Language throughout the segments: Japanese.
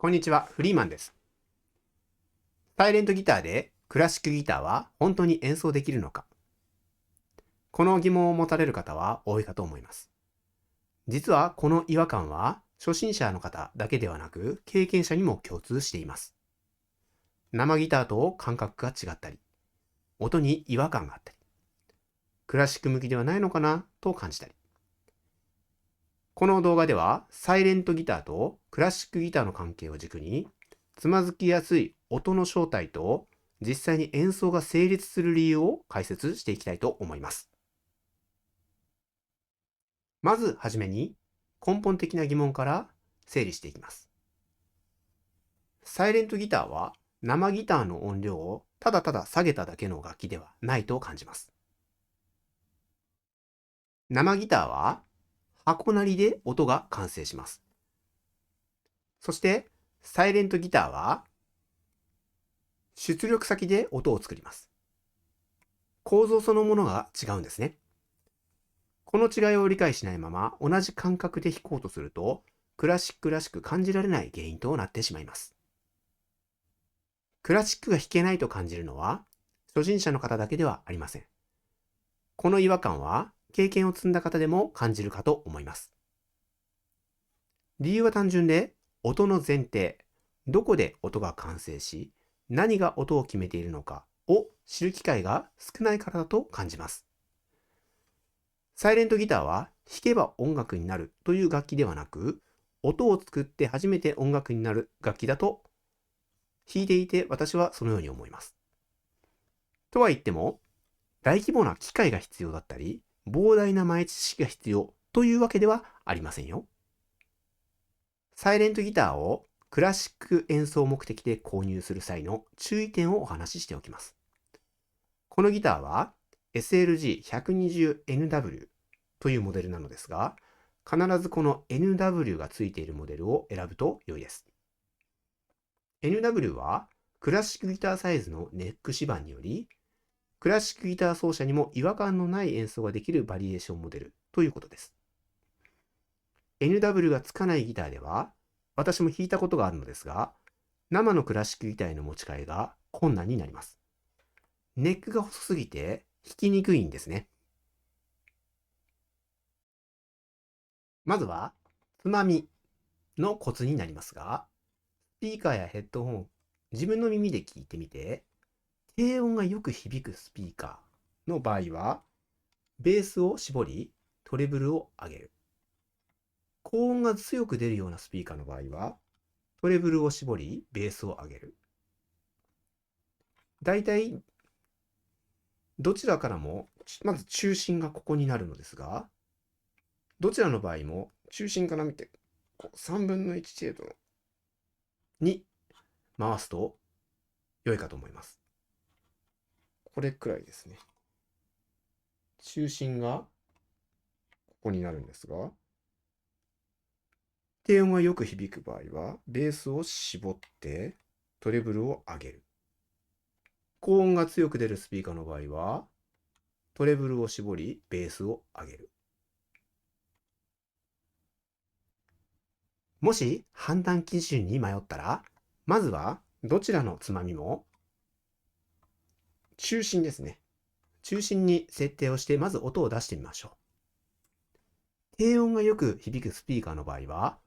こんにちは、フリーマンです。サイレントギターでクラシックギターは本当に演奏できるのか？この疑問を持たれる方は多いかと思います。実はこの違和感は初心者の方だけではなく経験者にも共通しています。生ギターと感覚が違ったり、音に違和感があったり、クラシック向きではないのかなと感じたり。この動画ではサイレントギターとクラシックギターの関係を軸に、つまずきやすい音の正体と実際に演奏が成立する理由を解説していきたいと思います。まずはじめに根本的な疑問から整理していきます。サイレントギターは生ギターの音量をただただ下げただけの楽器ではないと感じます。生ギターは箱鳴りで音が完成します。そしてサイレントギターは出力先で音を作ります。構造そのものが違うんですね。この違いを理解しないまま同じ感覚で弾こうとすると、クラシックらしく感じられない原因となってしまいます。クラシックが弾けないと感じるのは、初心者の方だけではありません。この違和感は、経験を積んだ方でも感じるかと思います。理由は単純で、音の前提、どこで音が完成し、何が音を決めているのかを知る機会が少ないからだと感じます。サイレントギターは弾けば音楽になるという楽器ではなく、音を作って初めて音楽になる楽器だと弾いていて私はそのように思います。とは言っても、大規模な機械が必要だったり、膨大な前知識が必要というわけではありませんよ。サイレントギターをクラシック演奏目的で購入する際の注意点をお話ししておきます。このギターは SLG120NW というモデルなのですが、必ずこの NW がついているモデルを選ぶと良いです。NW はクラシックギターサイズのネック指板により、クラシックギター奏者にも違和感のない演奏ができるバリエーションモデルということです。NW がつかないギターでは、私も弾いたことがあるのですが、生のクラシックギターへの持ち替えが困難になります。ネックが細すぎて弾きにくいんですね。まずは、つまみのコツになりますが、スピーカーやヘッドホン、自分の耳で聞いてみて、低音がよく響くスピーカーの場合は、ベースを絞り、トレブルを上げる。高音が強く出るようなスピーカーの場合は、トレブルを絞り、ベースを上げる。だいたいどちらからも、まず中心がここになるのですが、どちらの場合も中心から見て3分の1程度に回すと良いかと思います。これくらいですね。中心がここになるんですが、低音がよく響く場合は、ベースを絞ってトレブルを上げる。高音が強く出るスピーカーの場合は、トレブルを絞り、ベースを上げる。もし判断基準に迷ったら、まずはどちらのつまみも中心ですね。中心に設定をして、まず音を出してみましょう。低音がよく響くスピーカーの場合は、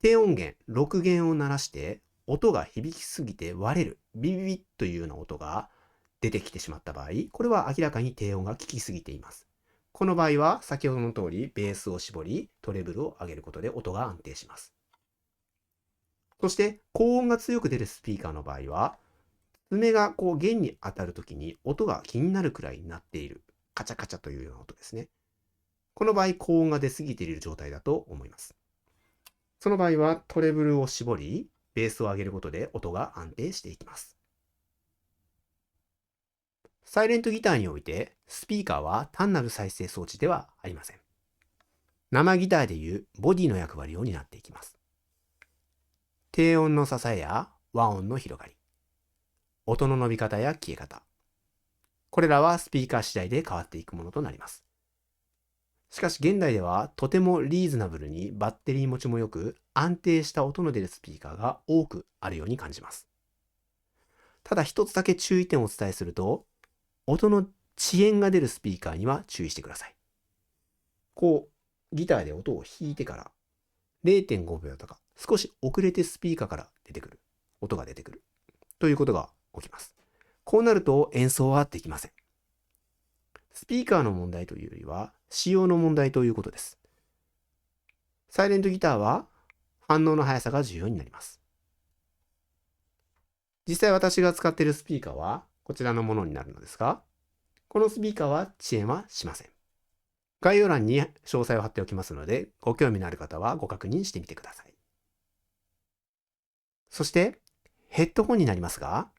低音源、6弦を鳴らして、音が響きすぎて割れる、ビビビッというような音が出てきてしまった場合、これは明らかに低音が効きすぎています。この場合は、先ほどの通り、ベースを絞り、トレブルを上げることで音が安定します。そして、高音が強く出るスピーカーの場合は、爪が弦に当たるときに音が気になるくらいになっている。カチャカチャというような音ですね。この場合、高音が出過ぎている状態だと思います。その場合はトレブルを絞り、ベースを上げることで音が安定していきます。サイレントギターにおいて、スピーカーは単なる再生装置ではありません。生ギターでいうボディの役割を担っていきます。低音の支えや和音の広がり、音の伸び方や消え方、これらはスピーカー次第で変わっていくものとなります。しかし現代ではとてもリーズナブルにバッテリー持ちもよく安定した音の出るスピーカーが多くあるように感じます。ただ一つだけ注意点をお伝えすると、音の遅延が出るスピーカーには注意してください。ギターで音を弾いてから0.5 秒とか少し遅れてスピーカーから音が出てくるということが起きます。こうなると演奏はできません。スピーカーの問題というよりは仕様の問題ということです。サイレントギターは反応の速さが重要になります。実際私が使っているスピーカーはこちらのものになるのですが、このスピーカーは遅延はしません。概要欄に詳細を貼っておきますので、ご興味のある方はご確認してみてください。そしてヘッドホンになりますが、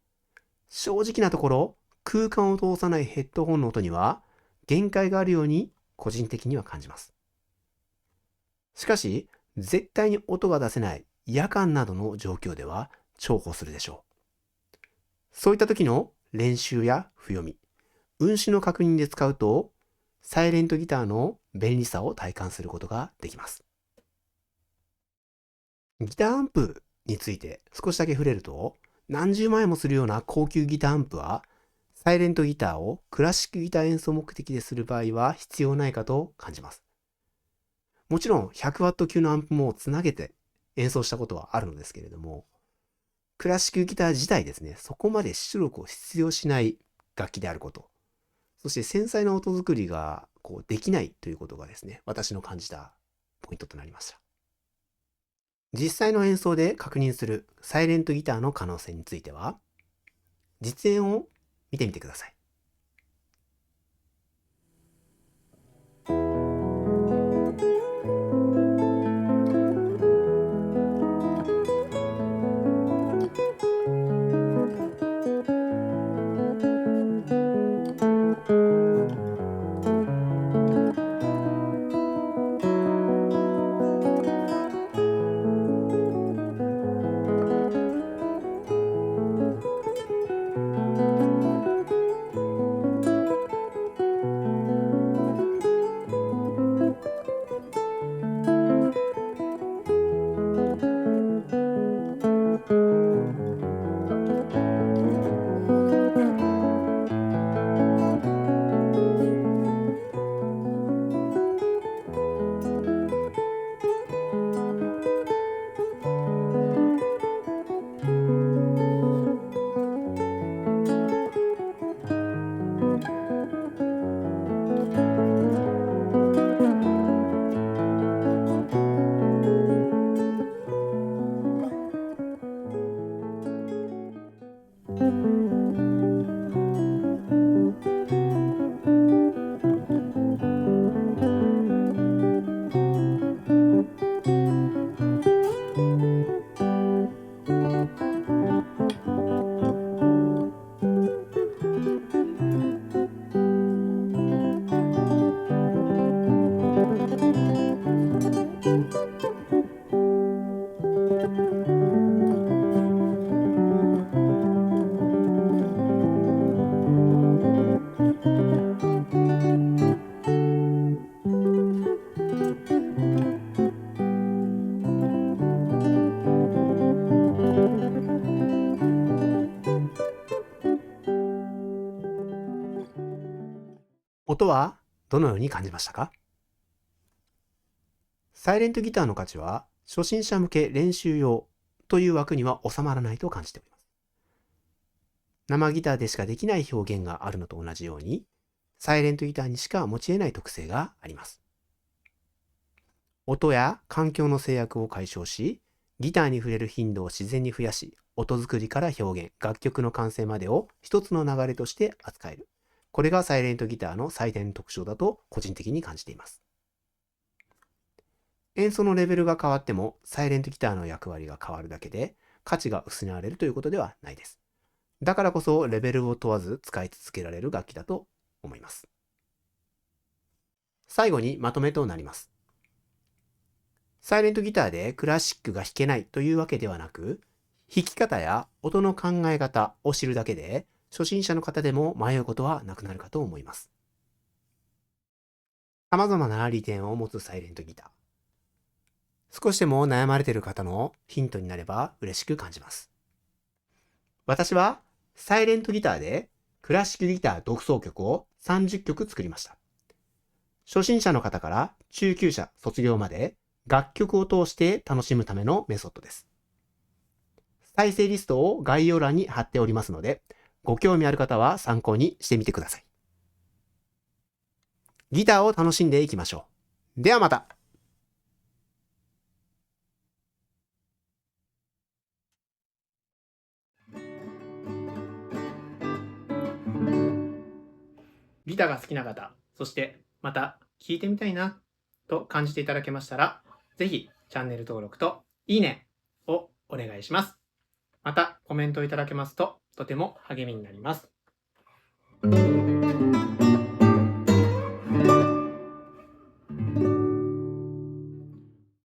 正直なところ空間を通さないヘッドホンの音には限界があるように個人的には感じます。しかし絶対に音が出せない夜間などの状況では重宝するでしょう。そういった時の練習や譜読み、運指の確認で使うとサイレントギターの便利さを体感することができます。ギターアンプについて少しだけ触れると、何十万円もするような高級ギターアンプはサイレントギターをクラシックギター演奏目的でする場合は必要ないかと感じます。もちろん 100W 級のアンプもつなげて演奏したことはあるのですけれども、クラシックギター自体ですね、そこまで出力を必要しない楽器であること、そして繊細な音作りができないということがですね、私の感じたポイントとなりました。実際の演奏で確認するサイレントギターの可能性については、実演を見てみてください。音はどのように感じましたか？サイレントギターの価値は初心者向け練習用という枠には収まらないと感じております。生ギターでしかできない表現があるのと同じように、サイレントギターにしか持ち得ない特性があります。音や環境の制約を解消し、ギターに触れる頻度を自然に増やし、音作りから表現、楽曲の完成までを一つの流れとして扱える。これがサイレントギターの最大の特徴だと個人的に感じています。演奏のレベルが変わっても、サイレントギターの役割が変わるだけで、価値が失われるということではないです。だからこそ、レベルを問わず使い続けられる楽器だと思います。最後にまとめとなります。サイレントギターでクラシックが弾けないというわけではなく、弾き方や音の考え方を知るだけで、初心者の方でも迷うことはなくなるかと思います。様々な利点を持つサイレントギター。少しでも悩まれている方のヒントになれば嬉しく感じます。私はサイレントギターでクラシックギター独奏曲を30曲作りました。初心者の方から中級者卒業まで楽曲を通して楽しむためのメソッドです。再生リストを概要欄に貼っておりますので、ご興味ある方は参考にしてみてください。ギターを楽しんでいきましょう。ではまた。ギターが好きな方、そしてまた聴いてみたいなと感じていただけましたら、ぜひチャンネル登録といいねをお願いします。またコメントいただけますととても励みになります。